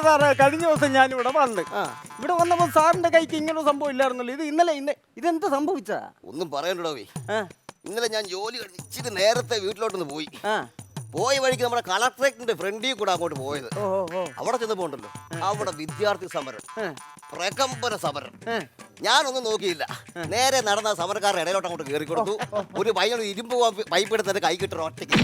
സാറേ കഴിഞ്ഞ ദിവസം ഞാൻ ഇവിടെ വന്ന് ഇവിടെ വന്നപ്പോൾ സാറിന്റെ കൈക്ക് ഇങ്ങനെ സംഭവം ഇല്ലായിരുന്നല്ലോ. ഇത് ഇന്നലെ ഇതെന്ത് സംഭവിച്ചാ? ഒന്നും പറയണ്ടോ. ഇന്നലെ ഞാൻ ജോലി കഴിഞ്ഞ് ഇച്ചിരി നേരത്തെ വീട്ടിലോട്ടൊന്ന് പോയി. പോയ വഴിക്ക് നമ്മുടെ കളക്ടറേറ്റിന്റെ ഫ്രണ്ടിൽ കൂടെ അങ്ങോട്ട് പോയത്. അവിടെ ചെന്ന് പോകണ്ടല്ലോ, അവിടെ വിദ്യാർത്ഥി സമരം, പ്രകമ്പന സമരം. ഞാനൊന്നും നോക്കിയില്ല, നേരെ നടന്ന സമരക്കാരുടെ ഇടയിലോട്ട് അങ്ങോട്ട് കയറി കൊടുത്തു. ഒരു പയ്യൻ ഇരുമ്പ് പൈപ്പ് എടുത്തിട്ട് കൈ കിട്ടുന്ന ഒറ്റയ്ക്ക്.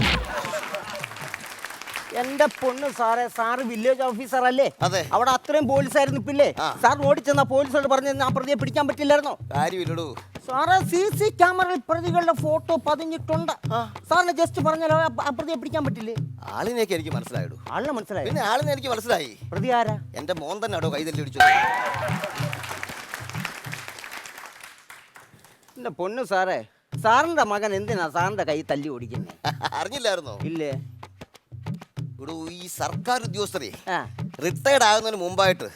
എന്റെ പൊണ്ണ് സാറേ, സാറ് വില്ലേജ് ഓഫീസർ അല്ലേ? അതെ. അവിടെ അത്രയും പോലീസായിരുന്നു. ഇപ്പില്ലേ സാർ ഓടിച്ചെന്ന പോലീസോട് പറഞ്ഞ് ആ പ്രതിയെ പിടിക്കാൻ പറ്റില്ലായിരുന്നോ? കാര്യമില്ലടൂ സാറേ, CC ക്യാമറയിൽ പ്രതികളുടെ ഫോട്ടോ പതിഞ്ഞിട്ടുണ്ട്. സാറിന് ജസ്റ്റ് പറഞ്ഞാലോ ആ പ്രതിയെ പിടിക്കാൻ പറ്റില്ലേ? ആളിനെയൊക്കെ എനിക്ക് മനസ്സിലായിടൂ. ആളിനെ മനസ്സിലായി? പിന്നെ ആളിനെ എനിക്ക് മനസ്സിലായി. പ്രതി ആരാ? എന്റെ മോൻ തന്നെ ആടോ കൈ തല്ലി പിടിച്ചു. എന്റെ പൊണ്ണ് സാറേ, സാറിന്റെ മകൻ എന്തിനാ സാറിന്റെ കൈ തല്ലി ഓടിക്കുന്നത്? അറിഞ്ഞില്ലായിരുന്നോ? ഇല്ലേ. ഇവിടെ ഈ സർക്കാർ ഉദ്യോഗസ്ഥരെ റിട്ടയർഡ് ആകുന്നതിന് മുമ്പായിട്ട്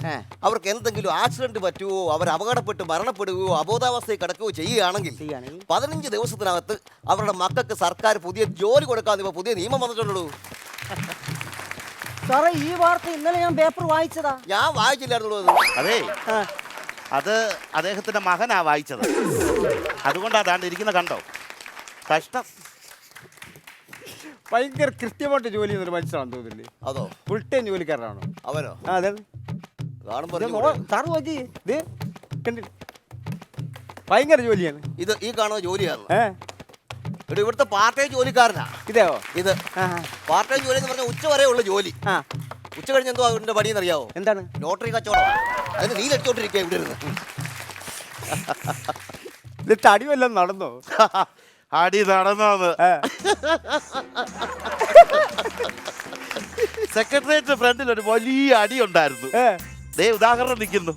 അവർക്ക് എന്തെങ്കിലും ആക്സിഡന്റ് പറ്റുകയോ അവർ അപകടപ്പെട്ട് മരണപ്പെടുകയോ അബോധാവസ്ഥയിൽ കിടക്കുകയോ ചെയ്യുകയാണെങ്കിൽ 15 ദിവസത്തിനകത്ത് അവരുടെ മക്കൾക്ക് സർക്കാർ പുതിയ ജോലി കൊടുക്കാതെ ഇപ്പൊ പുതിയ നിയമം വന്നിട്ടുള്ളൂ. സാറേ, ഈ വാർത്ത ഇന്നലെ ഞാൻ പേപ്പർ വായിച്ചതാ. ഞാൻ വായിച്ചില്ലായിരുന്നുള്ളൂ. അതെ, അത് അദ്ദേഹത്തിന്റെ മകനാ വായിച്ചത്. അതുകൊണ്ടാ അതാണ്ട് ഇരിക്കുന്ന കണ്ടോ. കഷ്ടം. ഭയങ്കര കൃത്യമായിട്ട് ജോലി ചെയ്യുന്നൊരു മനുഷ്യനാണെന്ന് തോന്നില്ലേ? അതോ? ഫുൾ ടൈം ജോലിക്കാരനാണോ അവനോ? അതെ. സാറ് നോക്കി, ഇത് കണ്ടില്ല, ഭയങ്കര ജോലിയാണ്. ഇത് ഈ കാണുന്ന ജോലിയാണ്. ഇവിടെ ഇവിടുത്തെ പാർട്ട് ടൈം ജോലിക്കാരനാ. ഇതെയോ? ഇത് പാർട്ട് ടൈം ജോലി എന്ന് പറഞ്ഞാൽ ഉച്ച വരെ ഉള്ള ജോലി. ഉച്ച കഴിഞ്ഞ് എന്തോ അവന്റെ പണിയെന്ന് അറിയാവോ? എന്താണ്? ലോട്ടറി കച്ചവടം. അതിന് നീ ലടിച്ചോണ്ടിരിക്കുക ഇവിടെ ഇരുന്ന്. എന്നിട്ട് അടി വല്ലതും നടന്നോ? അടി നടന്നത് സെക്രട്ടേറിയറ്റ് ഫ്രണ്ടിൽ ഒരു വലിയ അടി ഉണ്ടായിരുന്നു. ദേ ഉദാഹരണം നിൽക്കുന്നു.